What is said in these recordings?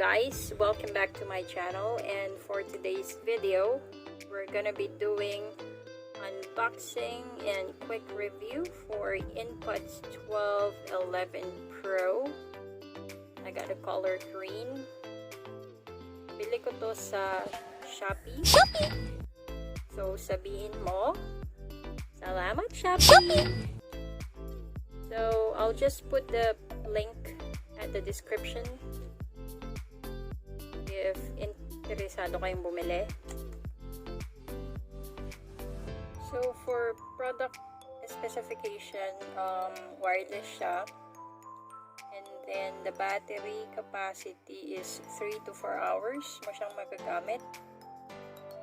Guys, welcome back to my channel, and for today's video we're gonna be doing unboxing and quick review for INPODS 1211 Pro. I got a color green. Bili ko to sa Shoppee. So sabihin mo, salamat Shoppee! So I'll just put the link at the description if interesado kayong bumili. So for product specification, wireless siya, and then the battery capacity is 3 to 4 hours mo siyang magagamit,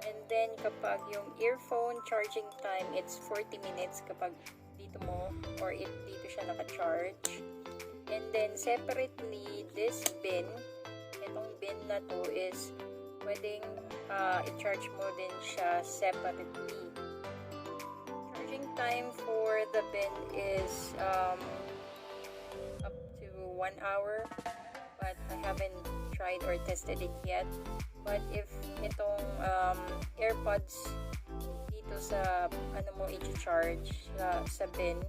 and then kapag yung earphone charging time, it's 40 minutes kapag dito mo or dito siya naka-charge. And then separately, this bin, itong bin na to is pwedeng i-charge mo din siya separately. Charging time for the bin is up to 1 hour, but I haven't tried or tested it yet. But if itong AirPods dito sa ano mo i-charge sa bin,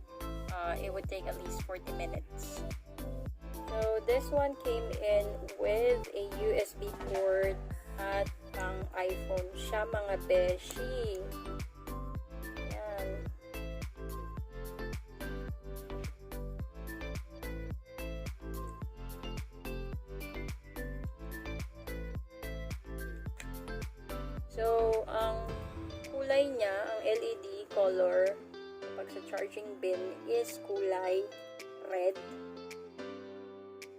it would take at least 40 minutes. So this one came in with a USB port at pang iPhone siya mga beshi. Yan. So ang kulay niya, ang LED color pag sa charging bin is kulay red.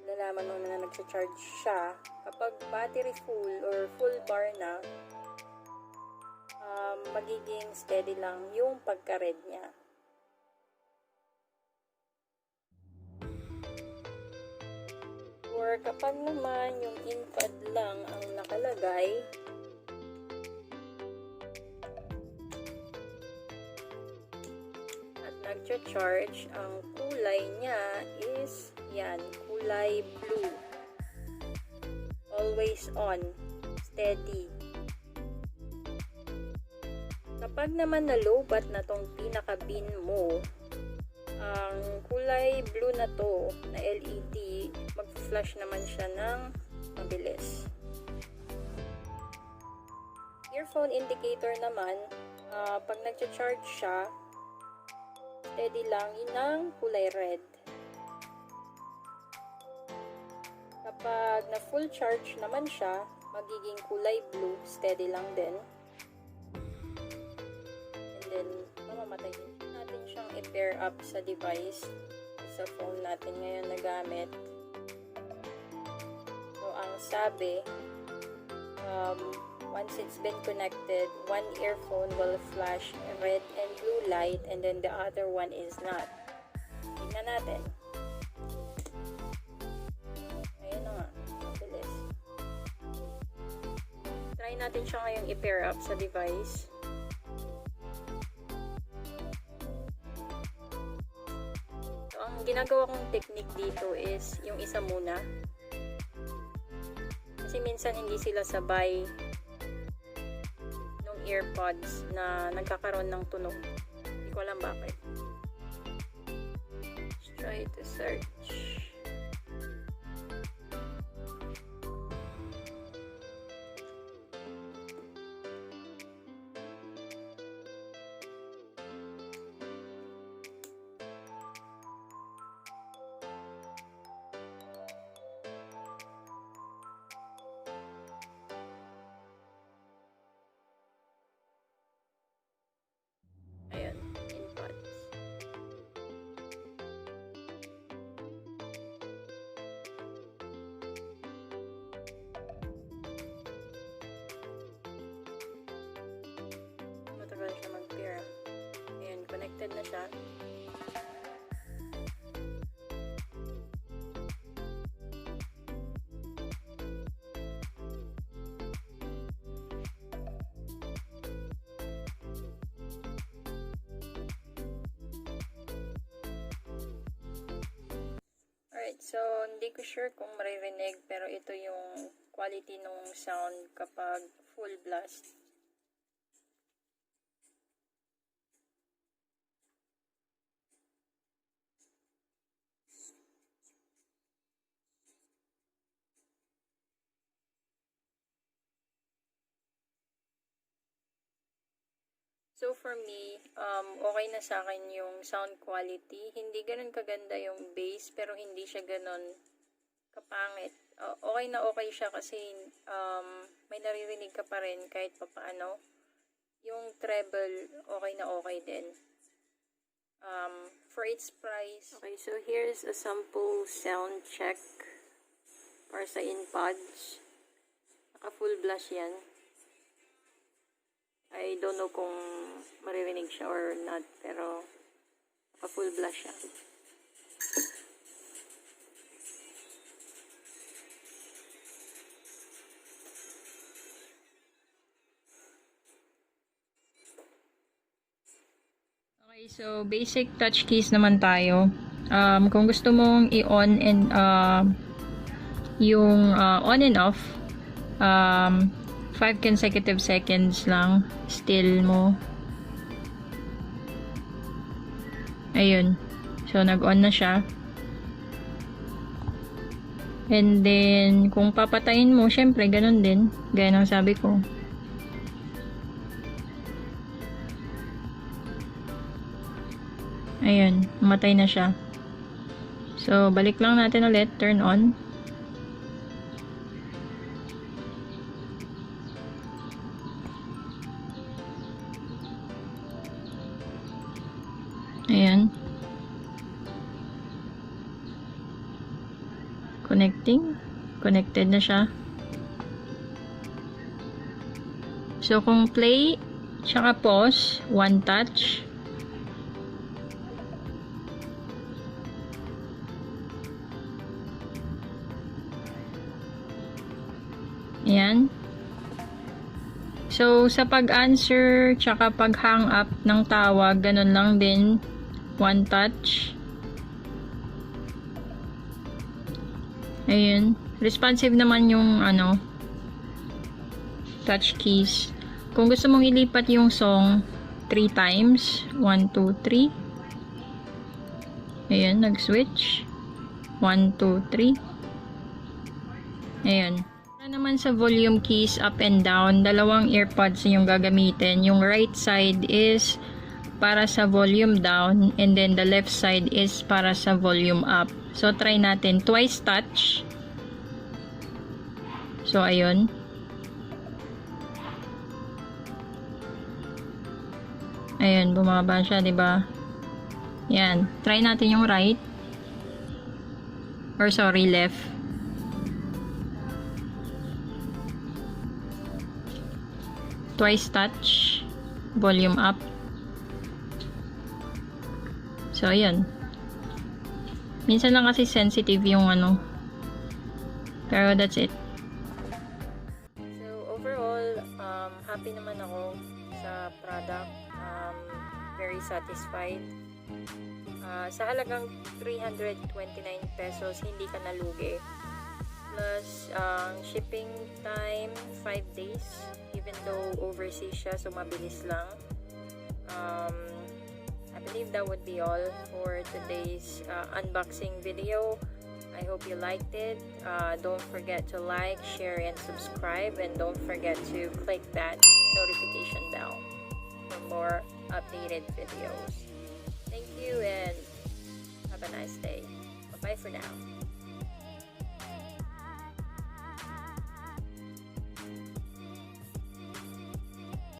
Nalaman mo na nagsa-charge siya kapag battery full or full bar na, magiging steady lang yung pagka-red niya. Or kapag naman yung INPOD lang ang nakalagay, at nagcha-charge, ang kulay niya is yan, kulay blue. Always on, steady. Kapag naman na-lowbat na tong pinaka-bin mo, ang kulay blue na to, na LED, mag-flash naman siya ng mabilis. Earphone indicator naman, pag nagcha-charge siya, steady lang, yun ang kulay red. Kapag na full charge naman siya, magiging kulay blue, steady lang din. And then, mamamatay din natin siyang i-pair up sa device, sa phone natin ngayon na gamit. So, ang sabi, once it's been connected, one earphone will flash red and blue light, and then the other one is not. Tingnan natin. Try natin siya ngayong i-pair up sa device. So, ang ginagawa kong technique dito is yung isa muna. Kasi minsan hindi sila sabay nung AirPods na nagkakaroon ng tunog. Hindi ko alam bakit. Let's try to search. connected na siya. Alright, so hindi ko sure kung maririnig, pero ito yung quality ng sound kapag full blast. So for me, okay na sa akin yung sound quality. Hindi ganun kaganda yung bass, pero hindi siya ganun kapangit. Okay na okay siya kasi may naririnig ka pa rin kahit papaano. Yung treble, okay na okay din. For its price. Okay, so here's a sample sound check para sa INPODS. Naka full blast yan. I don't know kung maririnig siya or not, pero naka full blast siya. Okay, so basic touch keys naman tayo. Kung gusto mong i-on and yung on and off, 5 consecutive seconds lang, still mo. Ayun. So, nag-on na siya. And then, kung papatayin mo, syempre, ganun din. Gaya ng sabi ko. Ayun. Matay na siya. So, balik lang natin ulit. Turn on. Ayan. Connecting. Connected na siya. So, kung play, tsaka pause, one touch. Ayan. So, sa pag-answer, tsaka pag-hang up ng tawag, ganun lang din. One touch. Ayun. Responsive naman yung touch keys. Kung gusto mong ilipat yung song 3 times, 1, 2, 3. Ayun, nag-switch. 1, 2, 3. Ayun. Para naman sa volume keys up and down, dalawang earpods yung gagamitin. Yung right side is para sa volume down, and then the left side is para sa volume up. So, try natin. Twice touch. So, ayun. Ayun, bumaba siya, diba? Yan. Try natin yung right. Or sorry, left. Twice touch. Volume up. So, ayan. Minsan lang kasi sensitive yung Pero that's it. So, overall, happy naman ako sa product. Very satisfied. Sa halagang 329 pesos, hindi ka nalugi. Plus, shipping time, 5 days. Even though overseas siya, so mabilis lang. I believe that would be all for today's unboxing video. I hope you liked it. Don't forget to like, share, and subscribe. And don't forget to click that notification bell for more updated videos. Thank you and have a nice day. Bye-bye for now.